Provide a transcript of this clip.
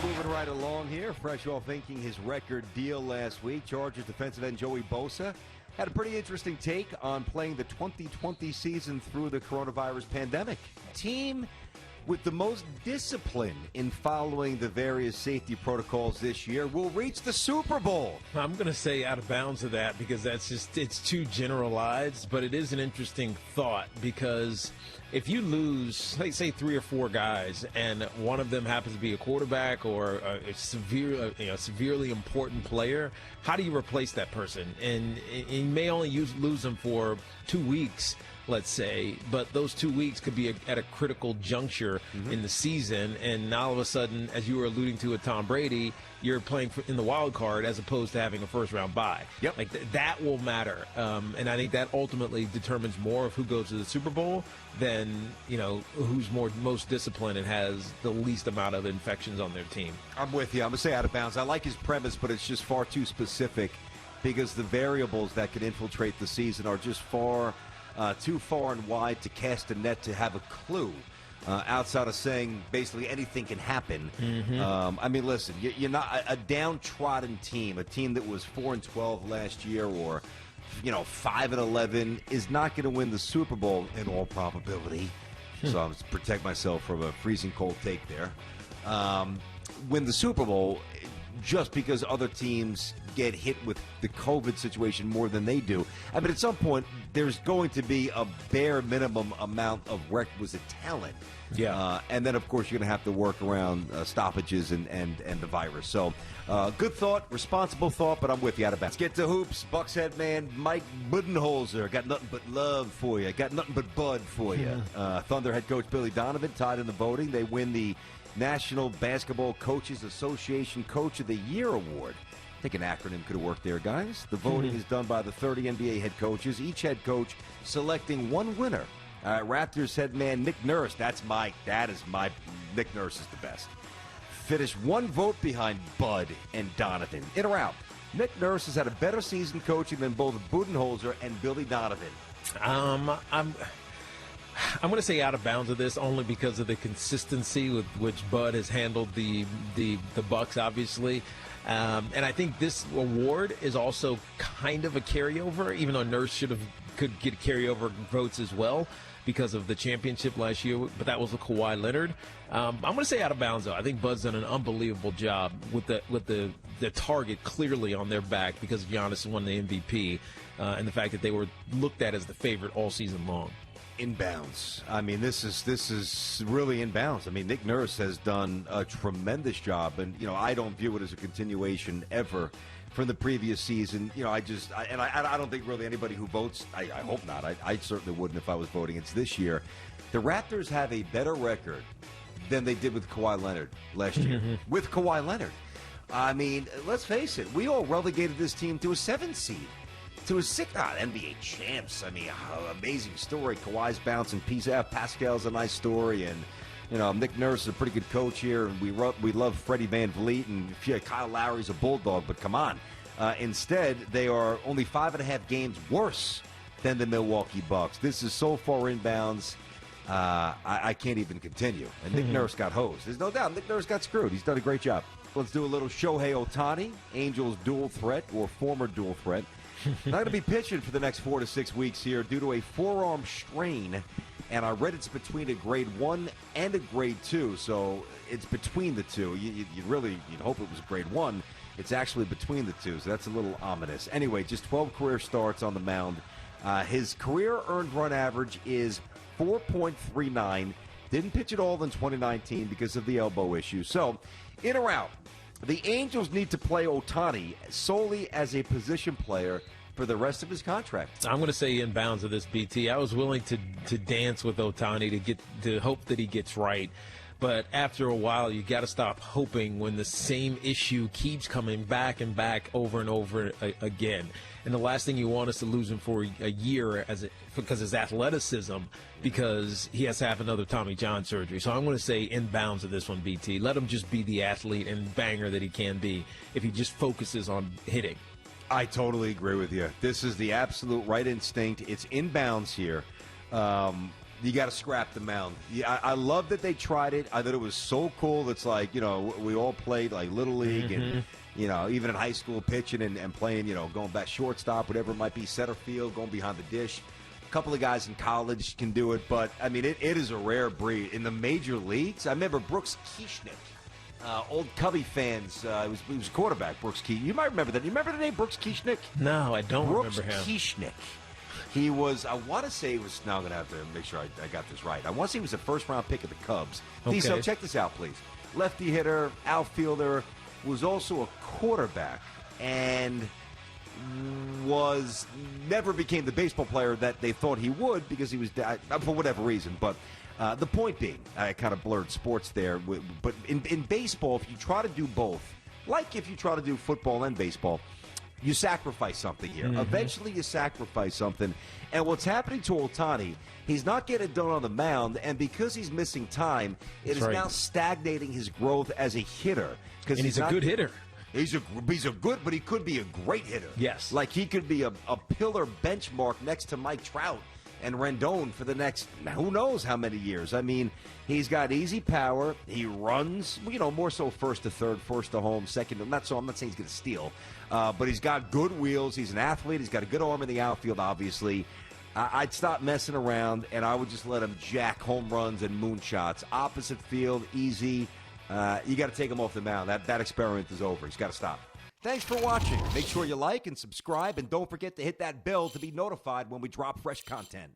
Moving right along here, fresh off inking his record deal last week. Chargers defensive end Joey Bosa had a pretty interesting take on playing the 2020 season through the coronavirus pandemic. Team with the most discipline in following the various safety protocols this year will reach the Super Bowl. I'm going to say out of bounds of that because it's too generalized, but it is an interesting thought because if you lose, say 3 or 4 guys, and one of them happens to be a quarterback or a severely important player, how do you replace that person? And you may only lose them for 2 weeks, let's say, but those 2 weeks could be at a critical juncture in the season, and now all of a sudden, as you were alluding to with Tom Brady, you're playing in the wild card as opposed to having a first-round bye. Yep. Like that will matter, and I think that ultimately determines more of who goes to the Super Bowl than who's most disciplined and has the least amount of infections on their team. I'm with you. I'm going to say out of bounds. I like his premise, but it's just far too specific because the variables that could infiltrate the season are just too far and wide to cast a net to have a clue. Outside of saying basically anything can happen. I mean, listen, you're not a downtrodden team, a team that was 4-12 last year or 5-11 is not going to win the Super Bowl in all probability. So I'm to protect myself from a freezing cold take there. Win the Super Bowl just because other teams get hit with the COVID situation more than they do. I mean, at some point, there's going to be a bare minimum amount of requisite talent. Yeah. And then, of course, you're going to have to work around stoppages and the virus. So, good thought, responsible thought, but I'm with you out of bounds. Let's get to hoops. Bucks head man Mike Budenholzer got nothing but love for you. Got nothing but bud for you. Thunder head coach Billy Donovan tied in the voting. They win the National Basketball Coaches Association Coach of the Year Award. I think an acronym could have worked there, guys. The voting is done by the 30 NBA head coaches, each head coach selecting one winner. Raptors head man Nick Nurse, Nick Nurse is the best. Finished one vote behind Bud and Donovan. In or out? Nick Nurse has had a better season coaching than both Budenholzer and Billy Donovan. I'm going to say out of bounds of this only because of the consistency with which Bud has handled the Bucks, obviously. And I think this award is also kind of a carryover, even though Nurse could get carryover votes as well because of the championship last year, but that was with Kawhi Leonard. I'm going to say out of bounds, though. I think Bud's done an unbelievable job with the target clearly on their back because Giannis won the MVP and the fact that they were looked at as the favorite all season long. Inbounds. I mean, this is really inbounds. I mean, Nick Nurse has done a tremendous job, and I don't view it as a continuation ever from the previous season. I don't think really anybody who votes. I hope not. I certainly wouldn't if I was voting. It's this year. The Raptors have a better record than they did with Kawhi Leonard last year. With Kawhi Leonard, I mean, let's face it. We all relegated this team to a 7 seed. To a NBA champs. I mean, amazing story. Kawhi's bouncing piece out. Pascal's a nice story, and Nick Nurse is a pretty good coach here, and we love Freddie Van Vliet, and Kyle Lowry's a bulldog. But come on, instead they are only 5.5 games worse than the Milwaukee Bucks. This is so far inbounds. I can't even continue. And Nick Nurse got hosed. There's no doubt. Nick Nurse got screwed. He's done a great job. Let's do a little Shohei Ohtani, Angels dual threat or former dual threat. Not going to be pitching for the next 4 to 6 weeks here due to a forearm strain, and I read it's between a grade 1 and a grade 2, so it's between the two. You'd hope it was grade 1. It's actually between the two, so that's a little ominous. Anyway, just 12 career starts on the mound. His career earned run average is 4.39. Didn't pitch at all in 2019 because of the elbow issue. So, in or out? The Angels need to play Ohtani solely as a position player for the rest of his contract. I'm going to say in bounds of this, BT. I was willing to dance with Ohtani to hope that he gets right. But after a while, you got to stop hoping when the same issue keeps coming back and back over and over again. And the last thing you want is to lose him for a year because his athleticism, because he has to have another Tommy John surgery. So I'm going to say in bounds of this one, BT. Let him just be the athlete and banger that he can be if he just focuses on hitting. I totally agree with you. This is the absolute right instinct. It's in bounds here. You got to scrap the mound. Yeah, I love that they tried it. I thought it was so cool. It's like, we all played like Little League and, even in high school pitching and playing, going back shortstop, whatever it might be, center field, going behind the dish. A couple of guys in college can do it, but, I mean, it is a rare breed. In the major leagues, I remember Brooks Kieschnick, old Cubby fans, he was a quarterback, Brooks Kieschnick. You might remember that. You remember the name Brooks Kieschnick? No, I don't remember him. Brooks Kieschnick. He was, I want to say he was, now I'm going to have to make sure I got this right. I want to say he was a first-round pick of the Cubs. Okay. So check this out, please. Lefty hitter, outfielder, was also a quarterback, and never became the baseball player that they thought he would because he was, for whatever reason. But the point being, I kind of blurred sports there, but in baseball, if you try to do both, like if you try to do football and baseball, you sacrifice something here. Mm-hmm. Eventually you sacrifice something. And what's happening to Ohtani, he's not getting it done on the mound, and because he's missing time, it is now stagnating his growth as a hitter. And he's a good hitter. He's a good, but he could be a great hitter. Yes. Like he could be a pillar benchmark next to Mike Trout and Rendon for the next who knows how many years. I mean, he's got easy power. He runs, more so first to third, first to home, second to I'm not saying he's going to steal, but he's got good wheels. He's an athlete. He's got a good arm in the outfield, obviously. I'd stop messing around, and I would just let him jack home runs and moonshots. Opposite field, easy. You got to take him off the mound. That experiment is over. He's got to stop. Thanks for watching. Make sure you like and subscribe, and don't forget to hit that bell to be notified when we drop fresh content.